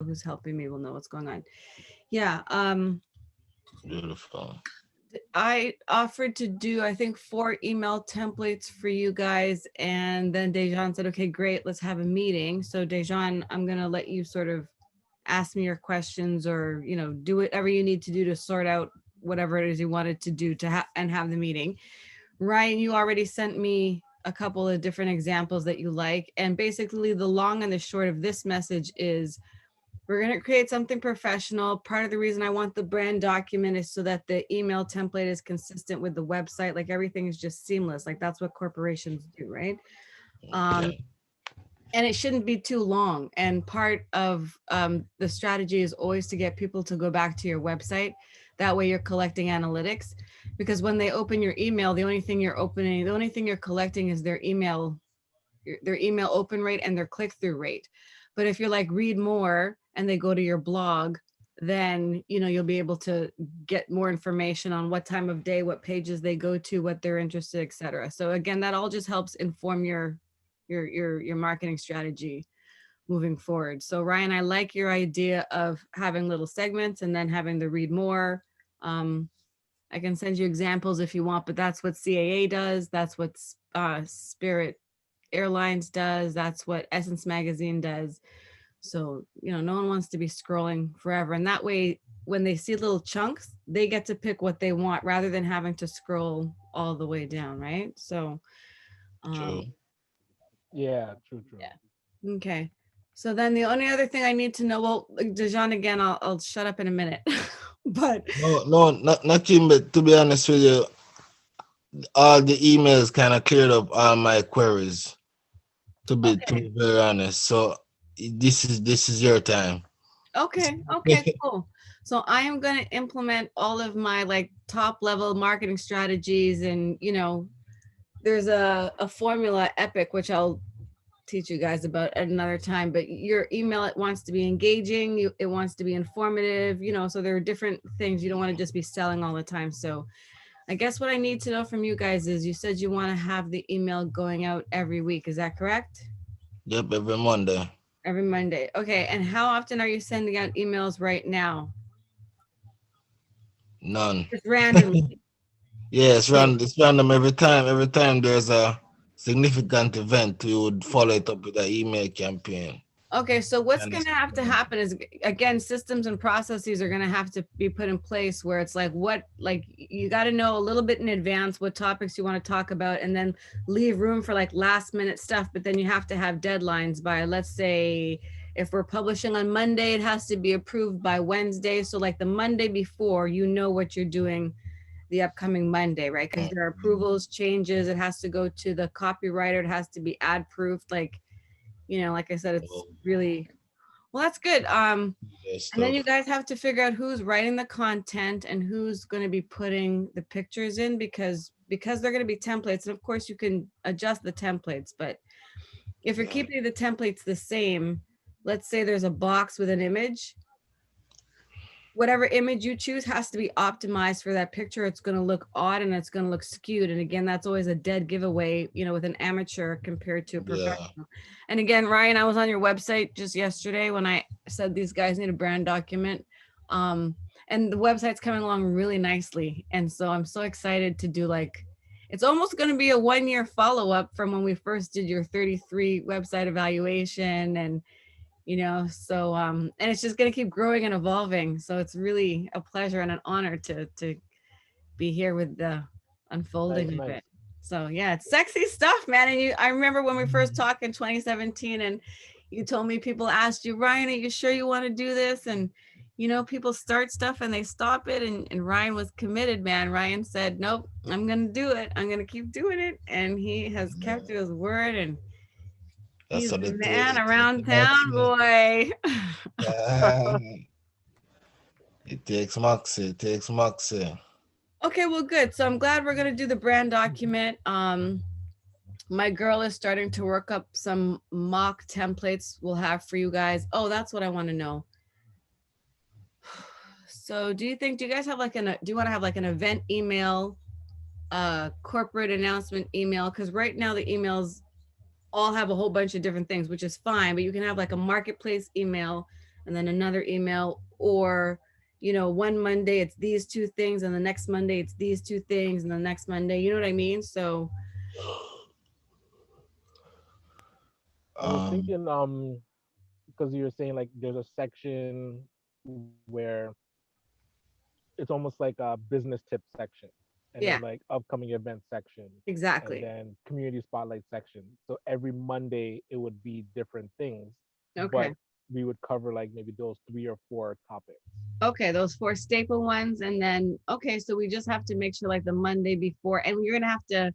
who's helping me will know what's going on. Yeah. Beautiful. I offered to do, I think, 4 email templates for you guys. And then Dejan said, okay, great, let's have a meeting. So Dejan, I'm going to let you sort of ask me your questions or, do whatever you need to do to sort out whatever it is you wanted to do and have the meeting. Ryan, you already sent me a couple of different examples that you like. And basically the long and the short of this message is we're going to create something professional. Part of the reason I want the brand document is so that the email template is consistent with the website. Like everything is just seamless. Like that's what corporations do, right? Um, Okay. and it shouldn't be too long. And part of the strategy is always to get people to go back to your website. That way you're collecting analytics, because when they open your email, the only thing you're collecting is their email open rate and their click through rate. But if you're like read more and they go to your blog, then you'll be able to get more information on what time of day, what pages they go to, what they're interested, etc. So again, that all just helps inform your marketing strategy moving forward. So Ryan, I like your idea of having little segments and then having the read more. um, I can send you examples if you want, but that's what CAA does. That's what Spirit Airlines does. That's what Essence Magazine does. So, no one wants to be scrolling forever. And that way, when they see little chunks, they get to pick what they want rather than having to scroll all the way down, right? So, True. um, Yeah, true, true. yeah. Okay. So then the only other thing I need to know, well, like, Dejan, again, I'll shut up in a minute. But No, no, not nothing. But to be honest with you, all the emails kind of cleared up all my queries. To be okay. very honest, so this is your time. Okay. Okay, cool. So I am going to implement all of my like top level marketing strategies, and there's a formula Epic, which I'll teach you guys about at another time. But your email, it wants to be engaging, it wants to be informative, so there are different things. You don't want to just be selling all the time. So I guess what I need to know from you guys is, you said you want to have the email going out every week. Is that correct? Yep, every Monday. Every Monday. Okay. And how often are you sending out emails right now? None. Just randomly. Yeah, Okay. it's random every time. Every time there's a significant event, we would follow it up with an email campaign. Okay, so what's And going it's, to have to happen is, again, systems and processes are going to have to be put in place where it's like you got to know a little bit in advance what topics you want to talk about, and then leave room for like last minute stuff. But then you have to have deadlines by, let's say, if we're publishing on Monday, it has to be approved by Wednesday. So like the Monday before, what you're doing the upcoming Monday, right? Because there are approvals, changes, it has to go to the copywriter, it has to be ad proofed, like I said, it's really well, that's good. And then you stuff. guys have to figure out who's writing the content and who's going to be putting the pictures in, because they're going to be templates. And of course you can adjust the templates, but if you're Yeah. keeping the templates the same, let's say there's a box with an image, whatever image you choose has to be optimized for that picture. It's going to look odd and it's going to look skewed. And again, that's always a dead giveaway, with an amateur compared to a Yeah. professional. And again, Ryan, I was on your website just yesterday when I said these guys need a brand document. And the website's coming along really nicely. And so I'm so excited to do, like, it's almost going to be a 1 year follow up from when we first did your 33 website evaluation. And it's just going to keep growing and evolving. So it's really a pleasure and an honor to be here with the unfolding Nice, of nice. it. So yeah, it's sexy stuff, man. And I remember when we first talked in 2017, and you told me people asked you, Ryan, are you sure you want to do this? And people start stuff and they stop it, and Ryan was committed, man. Ryan said, nope, I'm gonna do it, I'm gonna keep doing it, and he has kept to his word, and That's he's what the it man takes. around town, boy. It takes Moxie. It takes Moxie. Okay, well, good. So I'm glad we're gonna do the brand document. My girl is starting to work up some mock templates we'll have for you guys. Oh, that's what I want to know. So, do you guys have like do you want to have like an event email, corporate announcement email? Because right now the emails all have a whole bunch of different things, which is fine, but you can have like a marketplace email and then another email, or one Monday it's these two things, and the next Monday it's these two things, and the next Monday, you know what I mean? So I was Um, thinking, because you were saying like there's a section where it's almost like a business tip section, and yeah, then like upcoming event section, and exactly. then community spotlight section. So every Monday it would be different things, but Okay. we would cover like maybe those 3 or 4 topics. Okay, those four staple ones. And then, okay, so we just have to make sure like the Monday before, and you're gonna have to,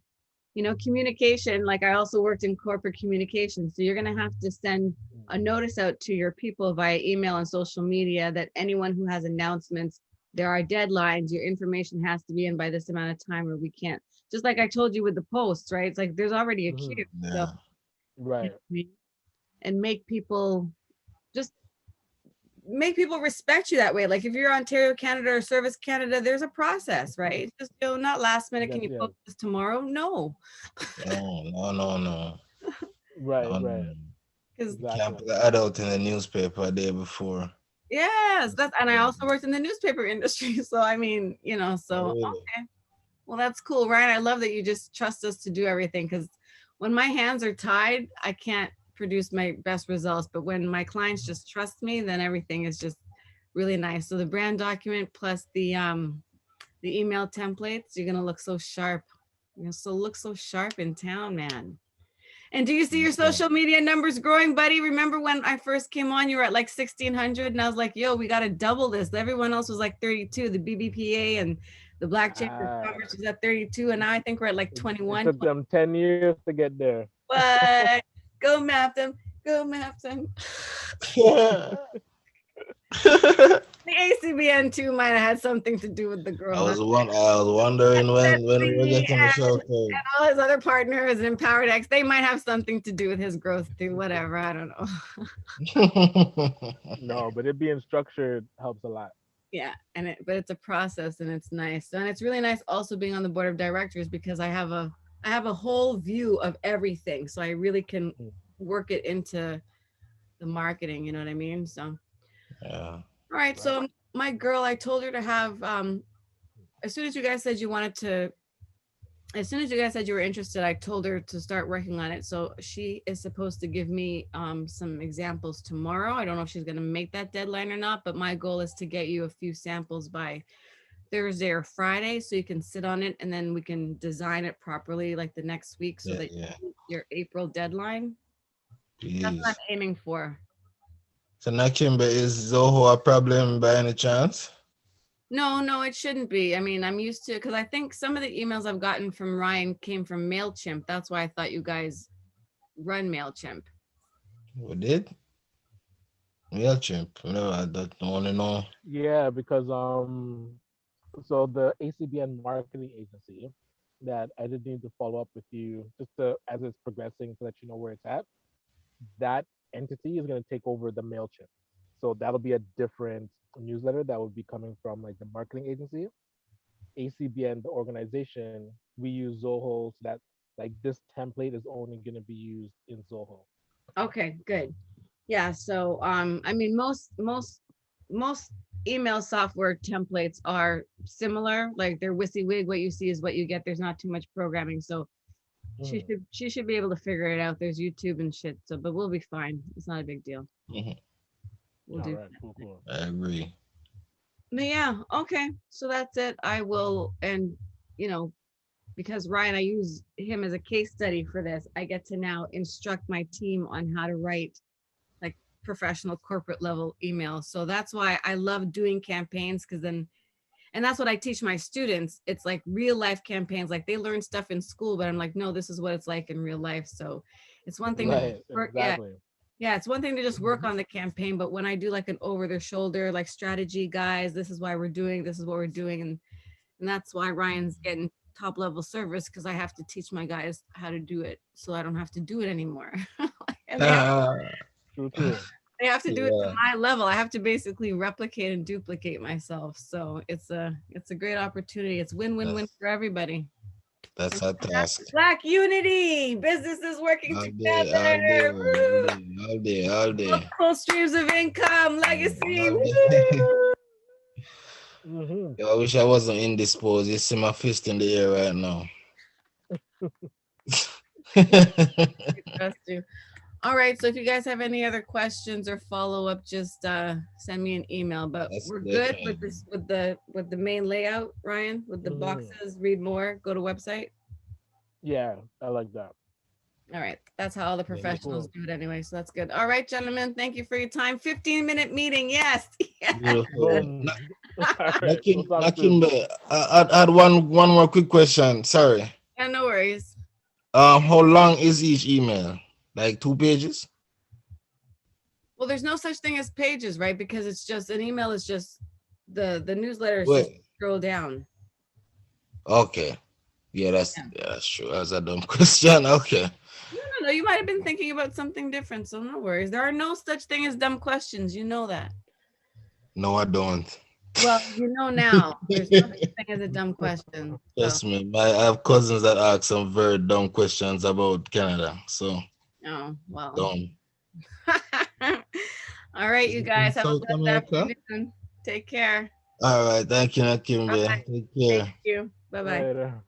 communication, like I also worked in corporate communication. So you're gonna have to send a Mm. notice out to your people via email and social media that anyone who has announcements, there are deadlines, your information has to be in by this amount of time, or we can't. Just like I told you with the posts, right? It's like there's already a Mhm. queue. So, yeah. Right. and just make people respect you that way. Like if you're Ontario, Canada, or Service Canada, there's a process, right? It's just not last minute. Can Yes. you Yes. post this tomorrow? No, No, no, no, no. Right. No, Right. no. because You can't Exactly. put the ad out in the newspaper a day before. yes, that's, and I also worked in the newspaper industry. So I mean, so Really? well, that's cool, Ryan. I love that you just trust us to do everything, because when my hands are tied, I can't produce my best results. But when my clients just trust me, then everything is just really nice. So the brand document plus the email templates, you're gonna look so sharp. Look so sharp in town, man. And do you see your Yeah. social media numbers growing, buddy? Remember when I first came on, you were at like 1,600, and I was like, yo, we got to double this. Everyone else was like 32. The BBPA and the Black Chamber of Ah, Commerce was at 32, and now I think we're at like it 21. took them 10 years to get there. What? Go map them. Go map them. The ACBN too might have had something to do with the growth. I was wondering when we were Betsy getting the show and all his other partners in Empowered X, they might have something to do with his growth too. Whatever. I don't know. called. No, but it being structured helps a lot. Yeah, but it's a process, and it's nice. And it's really nice also being on the board of directors, because I have a whole view of everything. So I really can Mm. work it into the marketing, you know what I mean? So all Yeah. right. Right. So my girl, I told her to have as soon as you guys said you wanted to as soon as you guys said you were interested, I told her to start working on it. So she is supposed to give me some examples tomorrow. I don't know if she's going to make that deadline or not, but my goal is to get you a few samples by Thursday or Friday so you can sit on it, and then we can design it properly like the next week so Yeah, that yeah. you meet your April deadline. That's what Please. I'm aiming for. So Nakimba, is Zoho a problem by any chance? No, no, it shouldn't be. I mean, I'm used to, because I think some of the emails I've gotten from Ryan came from MailChimp. That's why I thought you guys run MailChimp. We did? MailChimp. No, I don't want to know. Yeah, because so the ACBN marketing agency that I did need to follow up with you just to as it's progressing to let you know where it's at. That entity is going to take over the Mailchimp, so that'll be a different newsletter that will be coming from like the marketing agency. ACBN, the organization, we use Zoho, so that like this template is only going to be used in Zoho. Okay, good. Yeah, so I mean most email software templates are similar, like they're WYSIWYG, what you see is what you get. There's not too much programming. So she Mhm. should she should be able to figure it out. There's YouTube and shit. So but we'll be fine. It's not a big deal. Mhm. We'll All do right, cool, that. cool. I agree. But yeah, okay. So that's it. I will, and you know, because Ryan, I use him as a case study for this, I get to now instruct my team on how to write like professional corporate level emails. So that's why I love doing campaigns, because then, and that's what I teach my students. It's like real life campaigns. Like they learn stuff in school, but I'm like, no, this is what it's like in real life. So it's one thing to Mhm. Right, work. Yeah. exactly. Yeah. It's one thing to just work on the campaign, but when I do like an over their shoulder, like strategy guys, this is why we're doing, this is what we're doing. And that's why Ryan's getting top level service, because I have to teach my guys how to do it so I don't have to do it anymore. And True, true. they have to do it to Yeah, my level. I have to basically replicate and duplicate myself. So it's a great opportunity. It's win-win-win that's for everybody. That's a task. Black unity, businesses working All day, all day, together. Woo! all day, all day. Multiple streams of income, legacy. All day. Woo! Mm-hmm. Yo, I wish I wasn't indisposed. You see my fist in the air right now. Trust you. All right. So if you guys have any other questions or follow up, just send me an email. But That's we're good, good with this with the main layout, Ryan, with the Mhm. boxes. Read more. Go to website. Yeah, I like that. All right. That's how all the professionals cool. do it anyway. So that's good. All right, gentlemen. Thank you for your time. 15-minute meeting. Yes. Yes. Beautiful. Boom. All right, we'll talk soon. Nakimbe, I had one more quick question. Sorry. Yeah, no worries. How long is each email? Like 2 pages? Well, there's no such thing as pages, right? Because it's just an email is just the newsletter is just Wait. scroll down. Okay. Yeah, that's Yeah. that's true. That's a dumb question. Okay. No, you might have been thinking about something different, so no worries. There are no such thing as dumb questions. You know that. No, I don't. Well, you know now. There's no such thing as a dumb question. So, Trust me. I have cousins that ask some very dumb questions about Canada. So oh, well. dumb. All right, you guys have a South blessed America? afternoon. Take care. All right. Thank you, Nakimbe. Bye. Take care. Thank you. Bye-bye. Later.